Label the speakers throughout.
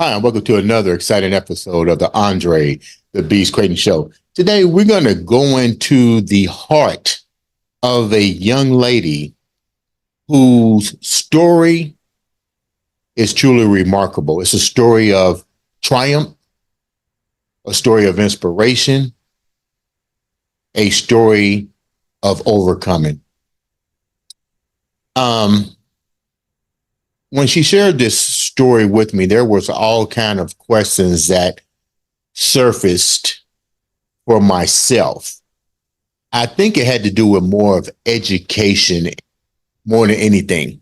Speaker 1: Hi, and welcome to another exciting episode of the Andre the Beast Creighton Show. Today, we're going to go into the heart of a young lady whose story is truly remarkable. It's a story of triumph, a story of inspiration, a story of overcoming. When she shared this story with me, there was all kind of questions that surfaced for myself. I think it had to do with more of education more than anything.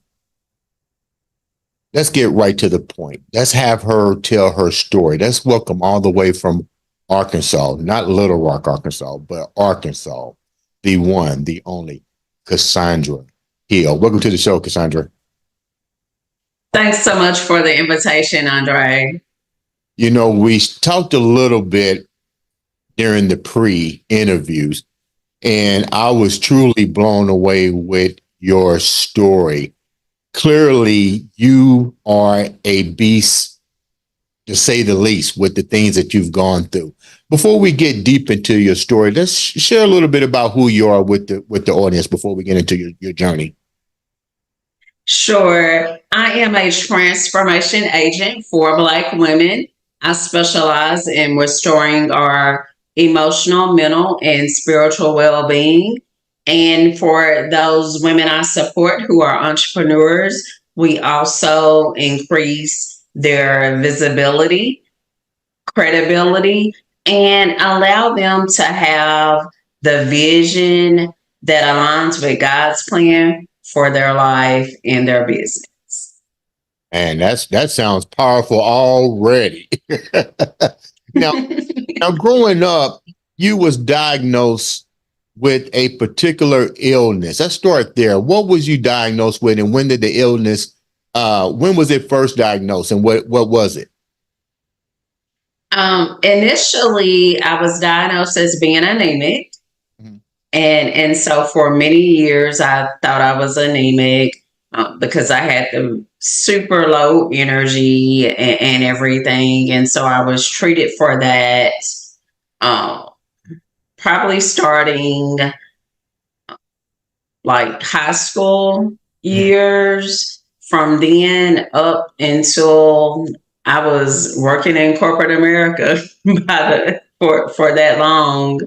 Speaker 1: Let's get right to the point. Let's have her tell her story. Let's welcome all the way from Arkansas, not Little Rock, Arkansas, but Arkansas, the one, the only, Cassandra Hill. Welcome to the show, Cassandra.
Speaker 2: Thanks so much for the invitation, Andre.
Speaker 1: You know, we talked a little bit during the pre-interviews, and I was truly blown away with your story. Clearly, you are a beast, to say the least, with the things that you've gone through. Before we get deep into your story, let's share a little bit about who you are with the audience before we get into your journey.
Speaker 2: Sure. I am a transformation agent for Black women. I specialize in restoring our emotional, mental, and spiritual well-being. And for those women I support who are entrepreneurs, we also increase their visibility, credibility, and allow them to have the vision that aligns with God's plan for their life and their business.
Speaker 1: And that sounds powerful already. now, now, growing up, you was diagnosed with a particular illness. Let's start there. What was you diagnosed with, and when did the illness? When was it first diagnosed, and what was it?
Speaker 2: Initially, I was diagnosed as being anemic. And so for many years, I thought I was anemic because I had the super low energy and everything. And so I was treated for that probably starting like high school years. From then up until I was working in corporate America for that long.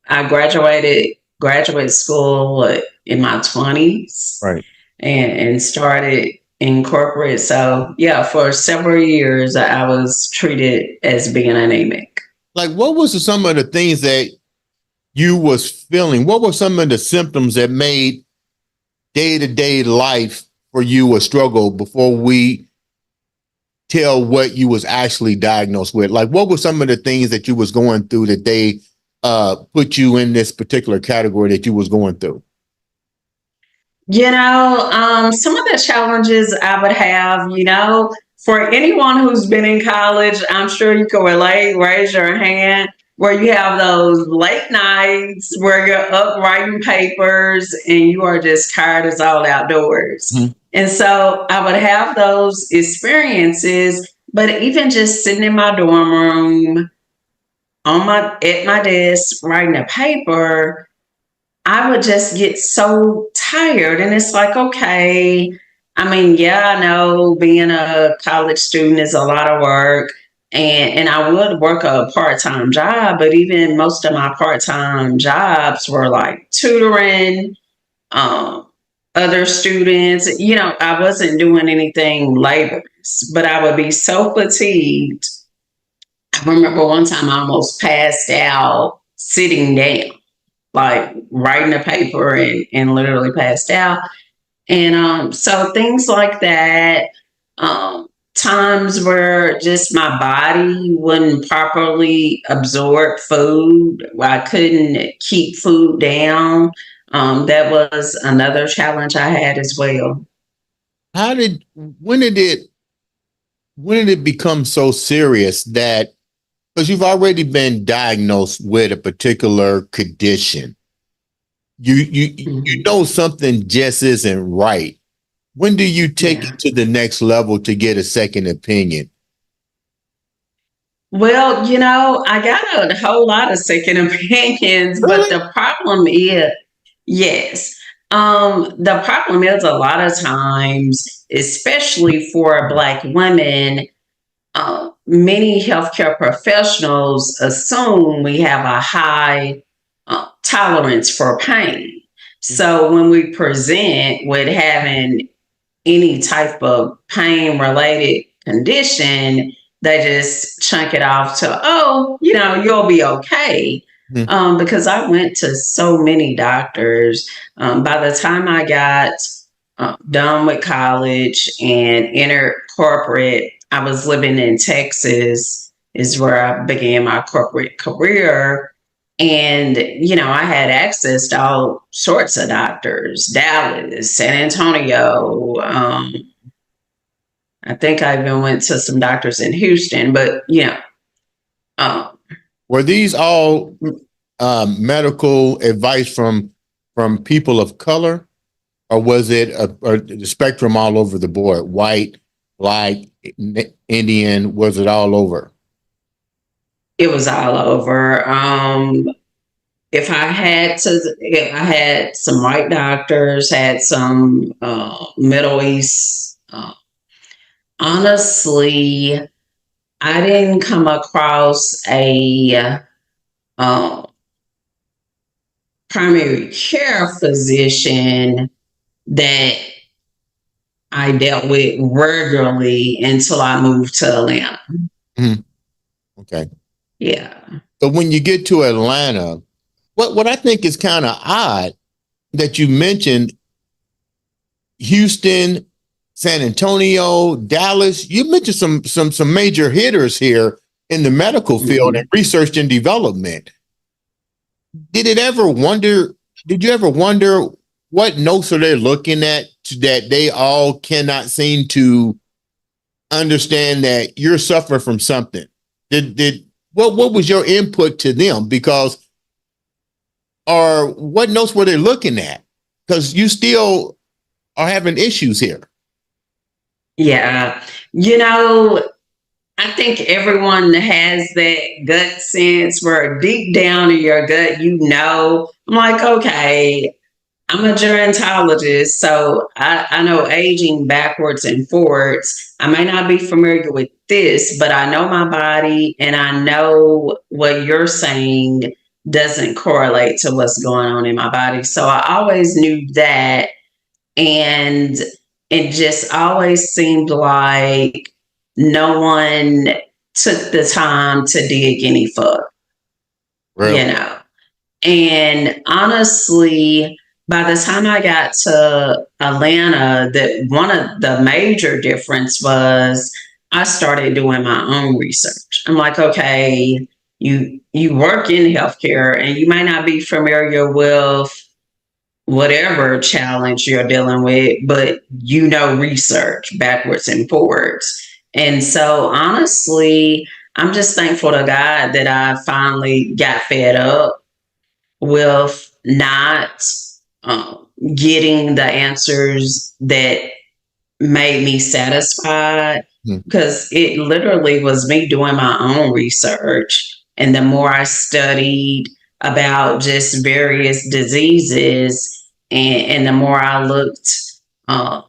Speaker 2: I graduate school in my 20s,
Speaker 1: right,
Speaker 2: and started in corporate. So yeah, for several years I was treated as being anemic.
Speaker 1: Like, what was some of the things that you was feeling? What were some of the symptoms that made day-to-day life for you a struggle before we tell what you was actually diagnosed with? Like, what were some of the things that you was going through that they put you in this particular category that you was going through?
Speaker 2: Some of the challenges I would have, for anyone who's been in college, I'm sure you can relate, raise your hand, where you have those late nights where you're up writing papers and you are just tired as all outdoors. And so I would have those experiences, but even just sitting in my dorm room, at my desk writing a paper, I would just get so tired. And it's like, okay, I mean, yeah, I know being a college student is a lot of work, and I would work a part-time job, but even most of my part-time jobs were like tutoring other students. I wasn't doing anything laborious, but I would be so fatigued. I remember one time I almost passed out sitting down, like writing a paper and literally passed out. And so things like that, times where just my body wouldn't properly absorb food. I couldn't keep food down. That was another challenge I had as well.
Speaker 1: When did it become so serious that, because you've already been diagnosed with a particular condition, you know something just isn't right. When do you take it to the next level to get a second opinion?
Speaker 2: Well, I got a whole lot of second opinions, but
Speaker 1: Really?
Speaker 2: the problem is, yes, the problem is a lot of times, especially for Black women, many healthcare professionals assume we have a high tolerance for pain. So when we present with having any type of pain related condition, they just chunk it off to, oh, you'll be okay.
Speaker 1: Mhm.
Speaker 2: Because I went to so many doctors. By the time I got done with college and entered corporate, I was living in Texas, is where I began my corporate career. And, I had access to all sorts of doctors, Dallas, San Antonio. I think I even went to some doctors in Houston, but, um,
Speaker 1: Were these all medical advice from people of color, or was it the spectrum all over the board? White, Black, Indian? Was it all over?
Speaker 2: it was all over. If I had some white doctors, had some Middle East. Honestly, I didn't come across a uh, primary care physician that I dealt with regularly until I moved to Atlanta.
Speaker 1: Mhm. Okay.
Speaker 2: Yeah.
Speaker 1: So when you get to Atlanta, what I think is kind of odd that you mentioned Houston, San Antonio, Dallas. You mentioned some major hitters here in the medical field and
Speaker 2: Mhm.
Speaker 1: research and development. Did it ever wonder? Did you ever wonder what notes are they looking at that they all cannot seem to understand that you're suffering from something? Did what was your input to them? Because or what notes were they looking at? Because you still are having issues here.
Speaker 2: Yeah. You know, I think everyone has that gut sense where deep down in your gut, I'm like, okay, I'm a gerontologist, so I know aging backwards and forwards. I may not be familiar with this, but I know my body and I know what you're saying doesn't correlate to what's going on in my body. So I always knew that. And it just always seemed like no one took the time to dig any further, you
Speaker 1: Really?
Speaker 2: know. And honestly, by the time I got to Atlanta, that one of the major difference was I started doing my own research. I'm like, okay, you work in healthcare and you might not be familiar with whatever challenge you're dealing with, but research backwards and forwards. And so honestly, I'm just thankful to God that I finally got fed up with not getting the answers that made me satisfied,
Speaker 1: Hmm.
Speaker 2: because it literally was me doing my own research. And the more I studied about just various diseases, and the more I looked, uh,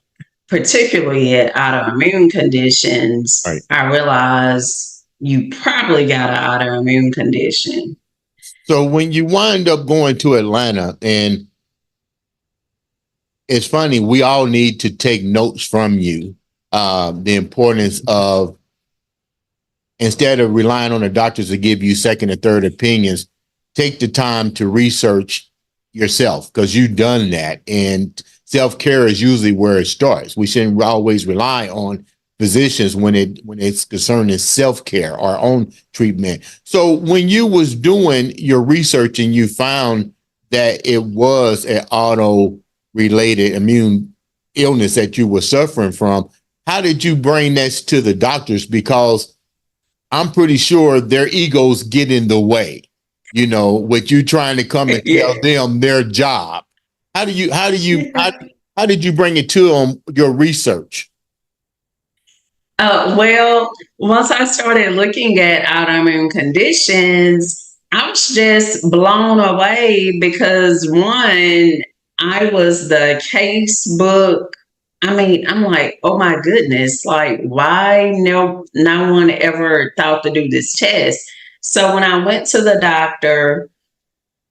Speaker 2: particularly at autoimmune conditions,
Speaker 1: Right.
Speaker 2: I realized you probably got an autoimmune condition.
Speaker 1: So when you wind up going to Atlanta, and it's funny, we all need to take notes from you. The importance of instead of relying on the doctors to give you second and third opinions, take the time to research yourself because you've done that. And self care is usually where it starts. We shouldn't always rely on physicians when it's concerning self care, our own treatment. So when you was doing your research and you found that it was an auto related immune illness that you were suffering from, how did you bring that to the doctors? Because I'm pretty sure their egos get in the way, with you trying to come and tell
Speaker 2: Yeah.
Speaker 1: them their job. How did you bring it to them, your research?
Speaker 2: Well, once I started looking at autoimmune conditions, I was just blown away because one, I was the case book. I mean, I'm like, oh my goodness, like why no one ever thought to do this test. So when I went to the doctor,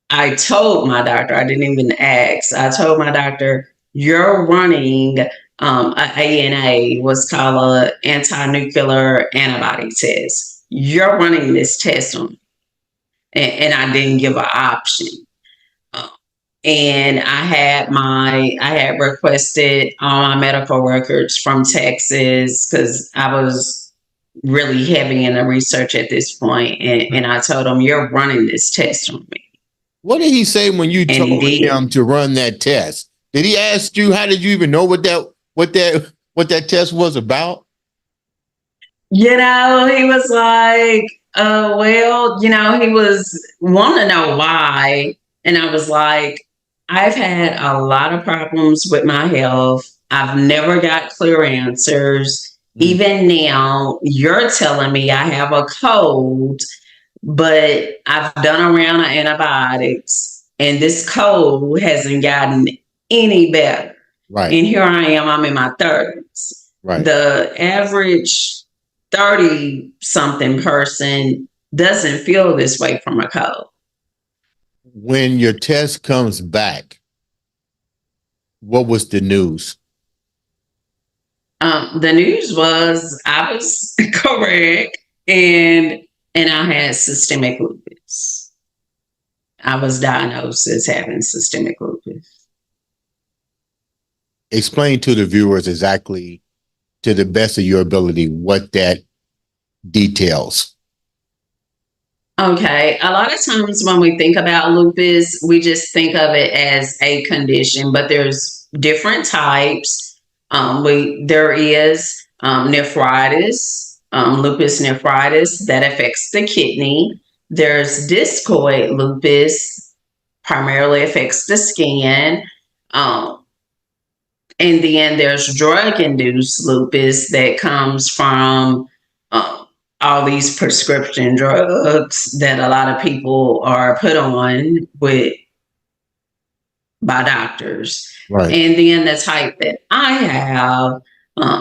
Speaker 2: I told my doctor, I didn't even ask. I told my doctor, you're running a ANA, what's called a anti-nuclear antibody test. You're running this test on me. And I didn't give an option. Uh, and I had requested all my medical records from Texas because I was really heavy in the research at this point. And I told him, you're running this test on me.
Speaker 1: What did he say when you
Speaker 2: And he
Speaker 1: told
Speaker 2: did.
Speaker 1: him to run that test? Did he ask you, how did you even know what that test was about?
Speaker 2: He was like, he was wanting to know why. And I was like, I've had a lot of problems with my health. I've never got clear answers. Even now, you're telling me I have a cold, but I've done a round of antibiotics, and this cold hasn't gotten any better.
Speaker 1: Right.
Speaker 2: And here I am, I'm in my 30s.
Speaker 1: Right.
Speaker 2: The average 30 something person doesn't feel this way from a cold.
Speaker 1: When your test comes back, what was the news?
Speaker 2: The news was I was correct, and I had systemic lupus. I was diagnosed as having systemic lupus.
Speaker 1: Explain to the viewers exactly, to the best of your ability, what that details.
Speaker 2: Okay, a lot of times when we think about lupus, we just think of it as a condition, but there's different types. There is nephritis, lupus nephritis that affects the kidney. There's discoid lupus, primarily affects the skin. And then there's drug-induced lupus that comes from all these prescription drugs that a lot of people are put on by doctors.
Speaker 1: Right.
Speaker 2: And then the type that I have,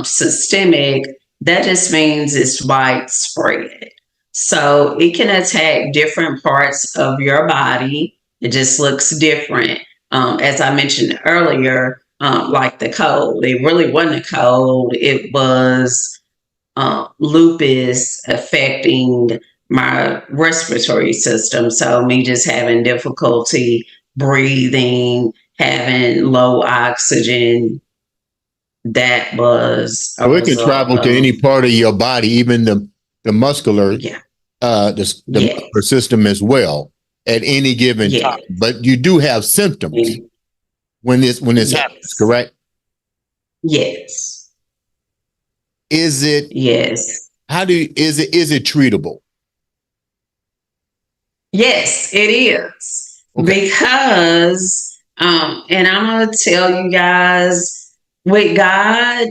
Speaker 2: systemic, that just means it's widespread. So it can attack different parts of your body. It just looks different. As I mentioned earlier, like the cold, it really wasn't a cold. It was lupus affecting my respiratory system. So me just having difficulty breathing, having low oxygen, that was a
Speaker 1: So it can travel to any part of your body, even the muscular, the muscular system as well, at any given time. But you do have symptoms when this happens, correct?
Speaker 2: Yes.
Speaker 1: Is it?
Speaker 2: Yes.
Speaker 1: Is it treatable?
Speaker 2: Yes, it is. Okay. Because, and I'm going to tell you guys, with God,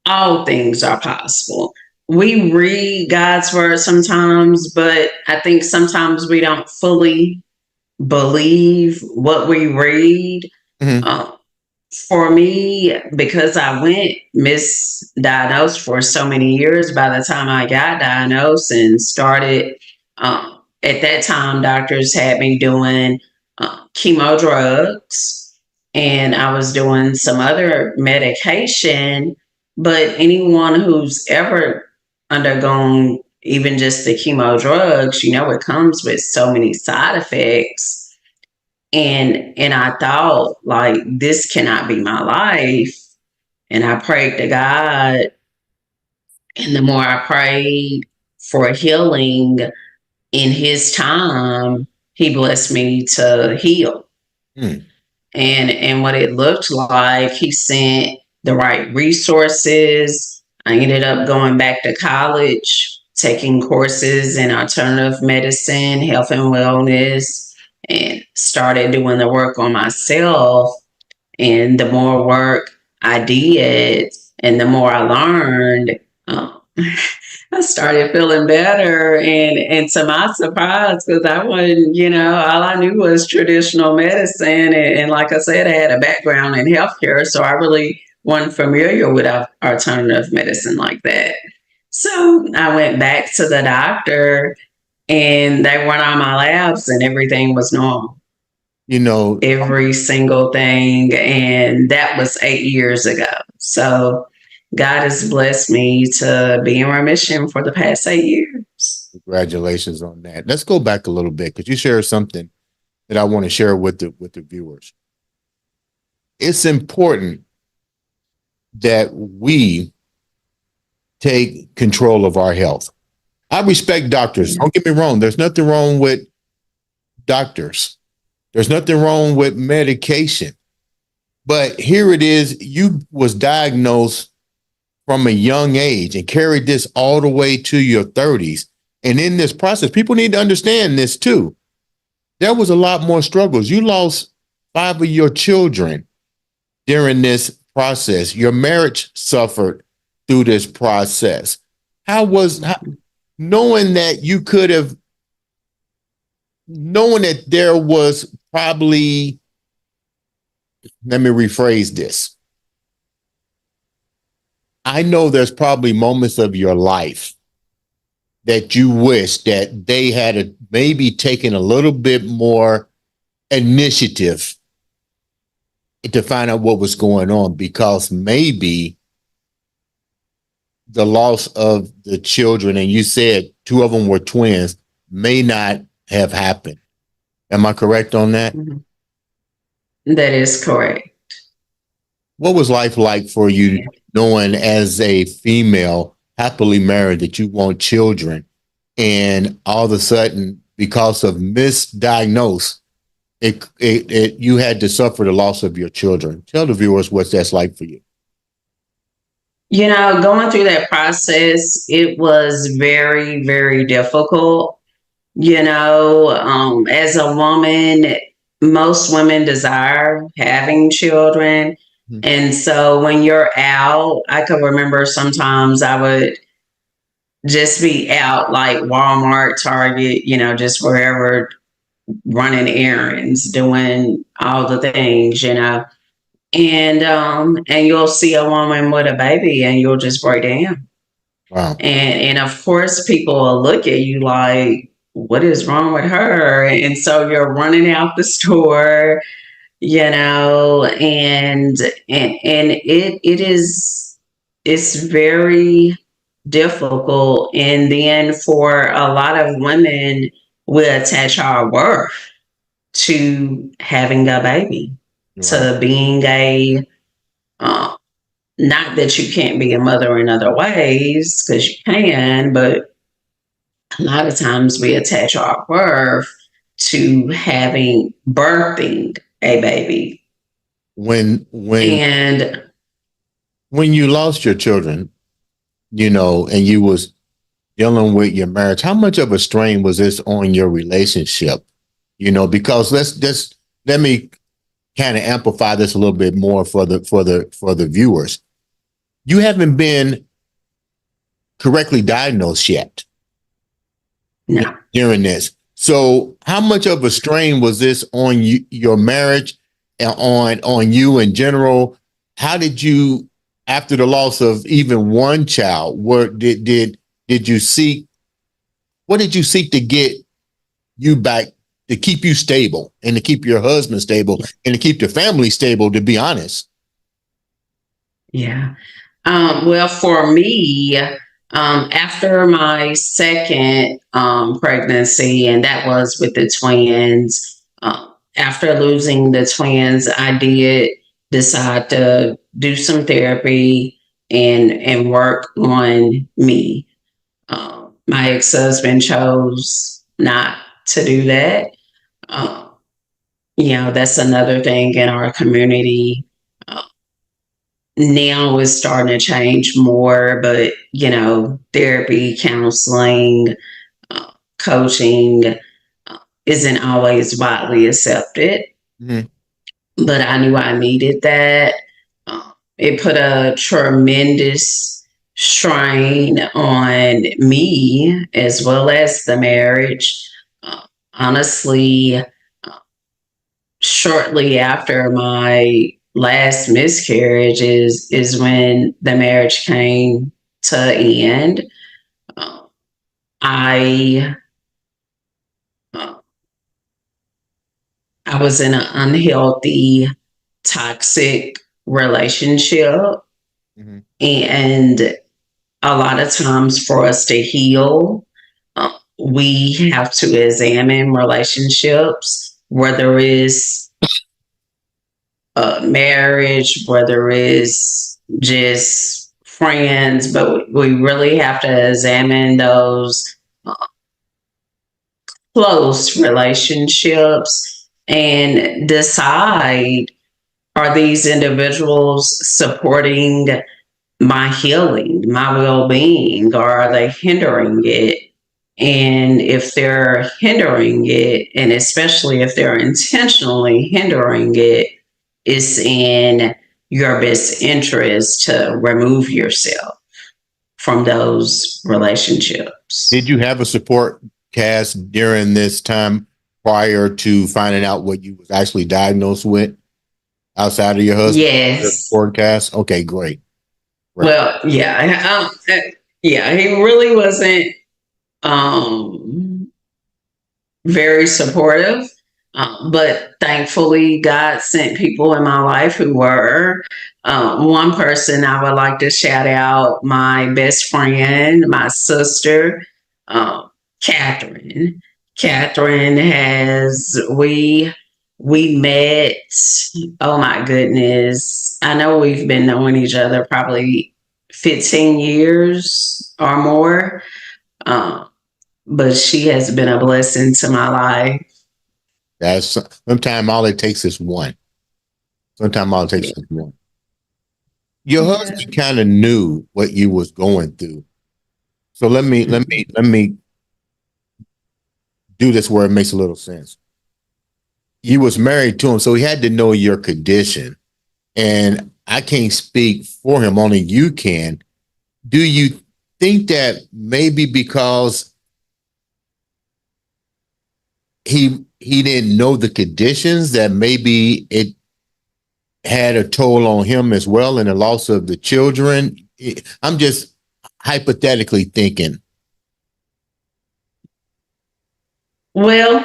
Speaker 2: all things are possible. We read God's word sometimes, but I think sometimes we don't fully believe what we read. Mm-hmm. For me, because I went misdiagnosed for so many years, by the time I got diagnosed and started, at that time, doctors had me doing chemo drugs, and I was doing some other medication. But anyone who's ever undergone even just the chemo drugs, it comes with so many side effects. And I thought, like, this cannot be my life. And I prayed to God. And the more I prayed for healing in his time, he blessed me to heal. And what it looked like, he sent the right resources. I ended up going back to college, taking courses in alternative medicine, health and wellness, and started doing the work on myself. And the more work I did and the more I learned, I started feeling better, and to my surprise, because I wasn't, all I knew was traditional medicine, and like I said, I had a background in healthcare, so I really wasn't familiar with alternative medicine like that. So I went back to the doctor, and they went on my labs, and everything was normal,
Speaker 1: You know,
Speaker 2: every single thing, and that was 8 years ago. So God has blessed me to be in remission for the past 8 years.
Speaker 1: congratulations on that. Let's go back a little bit because you shared something that I want to share with the viewers. It's important that we take control of our health. I respect doctors. Don't get me wrong. There's nothing wrong with doctors. There's nothing wrong with medication. But here it is, you was diagnosed from a young age and carried this all the way to your 30s. And in this process, people need to understand this too. There was a lot more struggles. You lost 5 of your children during this process. Your marriage suffered through this process. Knowing that you could have, knowing that there was probably, let me rephrase this. I know there's probably moments of your life that you wish that they had maybe taken a little bit more initiative to find out what was going on, because maybe the loss of the children, and you said 2 of them were twins, may not have happened. Am I correct on that?
Speaker 2: That is correct.
Speaker 1: What was life like for you, knowing as a female happily married that you want children, and all of a sudden, because of misdiagnosed, you had to suffer the loss of your children? Tell the viewers what that's like for you.
Speaker 2: Going through that process, it was very, very difficult. As a woman, most women desire having children. Mm-hmm. And so when you're out, I can remember sometimes I would just be out like Walmart, Target, just wherever, running errands, doing all the things, and you'll see a woman with a baby and you'll just break down.
Speaker 1: Wow.
Speaker 2: And of course people will look at you like, what is wrong with her? And so you're running out the store, and it's very difficult. And then for a lot of women, we attach our worth to having a baby, right, to being not that you can't be a mother in other ways, because you can, but a lot of times we attach our worth to birthing a baby.
Speaker 1: When you lost your children, and you was dealing with your marriage, how much of a strain was this on your relationship? Because let me kind of amplify this a little bit more for the viewers. You haven't been correctly diagnosed yet.
Speaker 2: No.
Speaker 1: During this. So how much of a strain was this on you, your marriage, and on you in general? How did you, after the loss of even one child, what did you seek to get you back, to keep you stable and to keep your husband stable and to keep the family stable, to be honest?
Speaker 2: Yeah. Well, for me, after my second pregnancy, and that was with the twins, after losing the twins, I did decide to do some therapy and work on me. My ex-husband chose not to do that. That's another thing in our community. Now it's starting to change more, but therapy, counseling, coaching isn't always widely accepted. Mm-hmm. But I knew I needed that. It put a tremendous strain on me as well as the marriage. Honestly, shortly after my last miscarriage is when the marriage came to end. Uh, I uh, I was in an unhealthy, toxic relationship,
Speaker 1: Hmm.
Speaker 2: and a lot of times for us to heal, we have to examine relationships, whether it's marriage, whether it's just friends, but we really have to examine those uh, close relationships and decide, are these individuals supporting my healing, my well being, or are they hindering it? And if they're hindering it, and especially if they're intentionally hindering it, it's in your best interest to remove yourself from those
Speaker 1: Did
Speaker 2: relationships.
Speaker 1: you have a support cast during this time prior to finding out what you was actually diagnosed with outside of your husband?
Speaker 2: Yes.
Speaker 1: Support cast? Okay, great. Great.
Speaker 2: Well, yeah. Yeah, he really wasn't um very supportive. But thankfully, God sent people in my life who were. One person I would like to shout out, my best friend, my sister, um, Catherine. Catherine has we met. Oh my goodness! I know we've been knowing each other probably 15 years or more. Um, but she has been a blessing to my life.
Speaker 1: That's sometimes all it takes is one. Sometimes all it takes
Speaker 2: Yeah.
Speaker 1: is one. Your
Speaker 2: Yeah.
Speaker 1: husband kind of knew what you was going through. So let me do this where it makes a little sense. You was married to him, so he had to know your condition. And I can't speak for him, only you can. Do you think that maybe because he didn't know the conditions that maybe it had a toll on him as well and the loss of the children? I'm just hypothetically thinking.
Speaker 2: Well,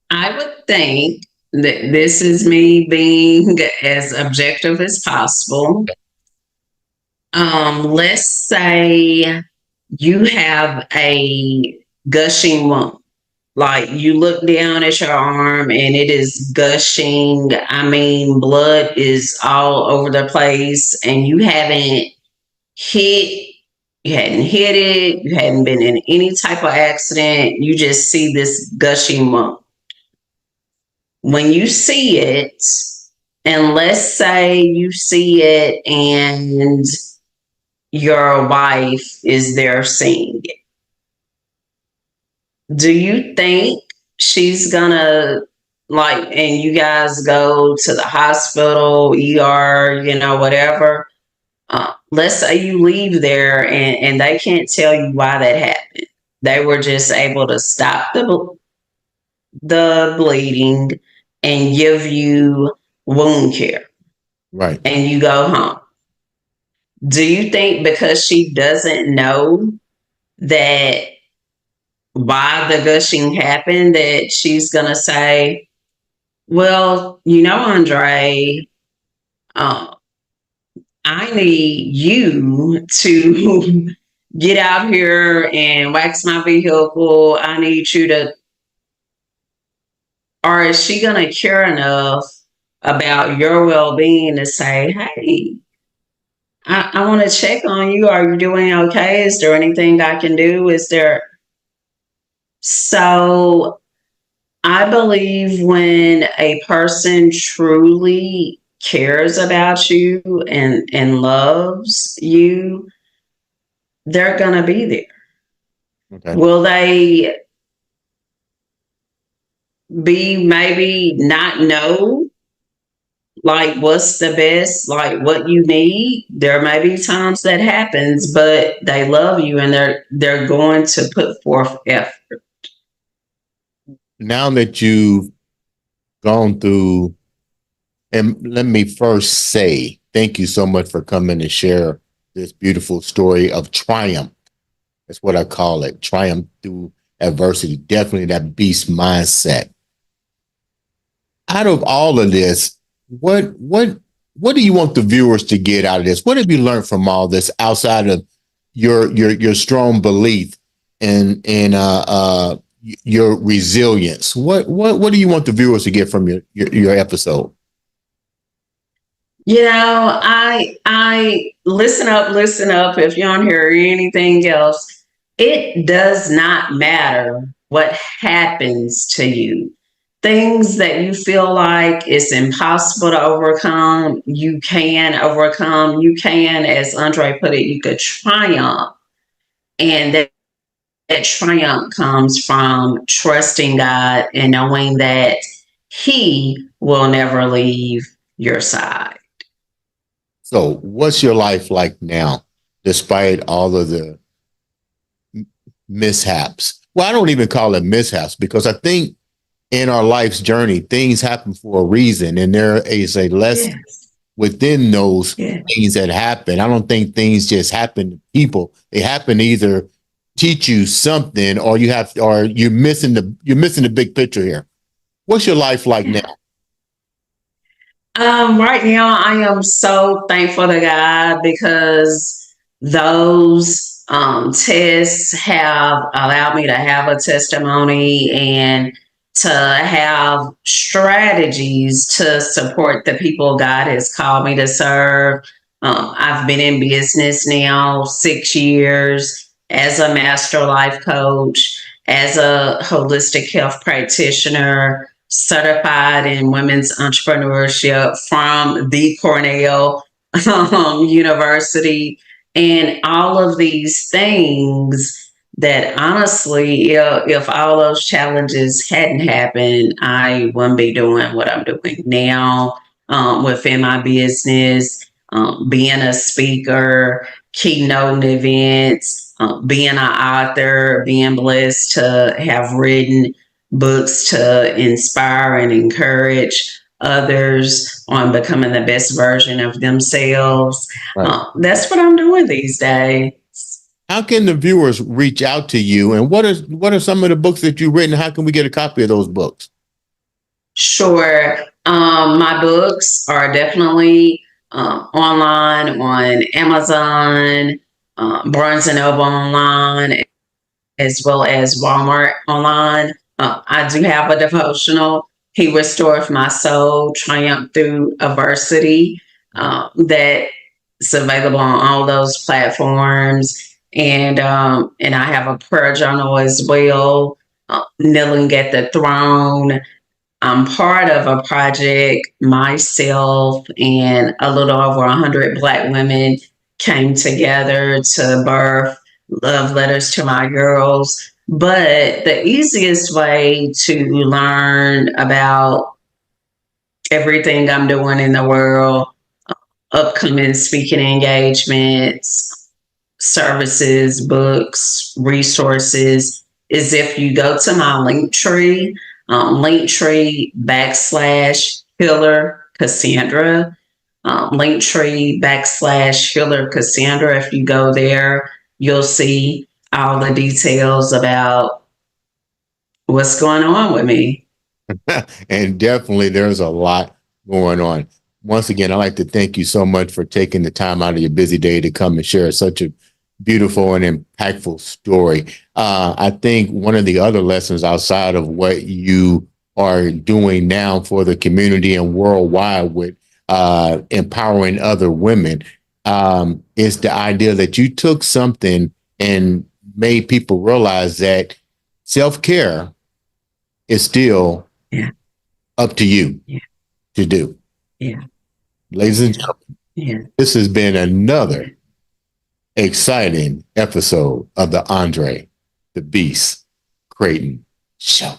Speaker 2: I would think that this is me being as objective as possible. Let's say you have a gushing wound. Like you look down at your arm and it is gushing. I mean, blood is all over the place, and hit you hadn't hit it, you hadn't been in any type of accident, you just see this gushing wound. When you see it, and let's say you see it and your wife is there seeing it, do you think she's gonna, like, and you guys go to the hospital, ER, whatever? Let's say you leave there and they can't tell you why that happened. They were just able to stop the bleeding and give you wound care,
Speaker 1: Right.
Speaker 2: and you go home. Do you think because she doesn't know that why the gushing happened that she's going to say, well, Andre, uh, I need you to get out here and wax my vehicle. I need you to, or is she going to care enough about your well being to say, hey, I want to check on you. Are you doing okay? Is there anything I can do? Is there? So I believe when a person truly cares about you and loves you, they're going to be there.
Speaker 1: Okay.
Speaker 2: Will they be maybe not know like what's the best, like what you need. There may be times that happens, but they love you and they're going to put forth effort.
Speaker 1: Now that you've gone through, and let me first say thank you so much for coming and share this beautiful story of triumph. That's what I call it. Triumph through adversity. Definitely that beast mindset. Out of all of this, what do you want the viewers to get out of this? What have you learned from all this outside of your strong belief in your resilience? What do you want the viewers to get from your episode?
Speaker 2: I listen up, listen up. If you don't hear anything else, it does not matter what happens to you. Things that you feel like it's impossible to overcome, you can overcome. You can, as Andre put it, you could triumph. And that triumph comes from trusting God and knowing that He will never leave your side.
Speaker 1: So, what's your life like now, despite all of the mishaps? Well, I don't even call it mishaps because I think in our life's journey, things happen for a reason, and there is a lesson within those things that happen. I don't think things just happen to people. They happen to either teach you something, or you're missing the big picture here. What's your life like now?
Speaker 2: Right now, I am so thankful to God because those tests have allowed me to have a testimony and to have strategies to support the people God has called me to serve. I've been in business now 6 years as a master life coach, as a holistic health practitioner, certified in women's entrepreneurship from the Cornell University, and all of these things that honestly, if all those challenges hadn't happened, I wouldn't be doing what I'm doing now within my business, being a speaker, keynoting events, being an author, being blessed to have written books to inspire and encourage others on becoming the best version of themselves. Right. That's what I'm doing these days.
Speaker 1: How can the viewers reach out to you, and what are some of the books that you've written? How can we get a copy of those books?
Speaker 2: Sure. My books are definitely online on Amazon, Barnes and Noble online, as well as Walmart online. I do have a devotional, He Restoreth My Soul, Triumph Through Adversity, that's available on all those platforms. And I have a prayer journal as well, Kneeling at the Throne. I'm part of a project, myself and a little over 100 Black women came together to birth Love Letters to My Girls. But the easiest way to learn about everything I'm doing in the world, upcoming speaking engagements, services, books, resources, is if you go to my Linktree, Linktree /Healer Cassandra, Linktree /Healer Cassandra. If you go there, you'll see all the details about what's going on with me.
Speaker 1: And definitely there's a lot going on. Once again, I'd like to thank you so much for taking the time out of your busy day to come and share such a beautiful and impactful story. I think one of the other lessons outside of what you are doing now for the community and worldwide with empowering other women is the idea that you took something and made people realize that self-care is still up to you to do. Ladies and gentlemen, this has been another exciting episode of the Andre the Beast Creighton Show.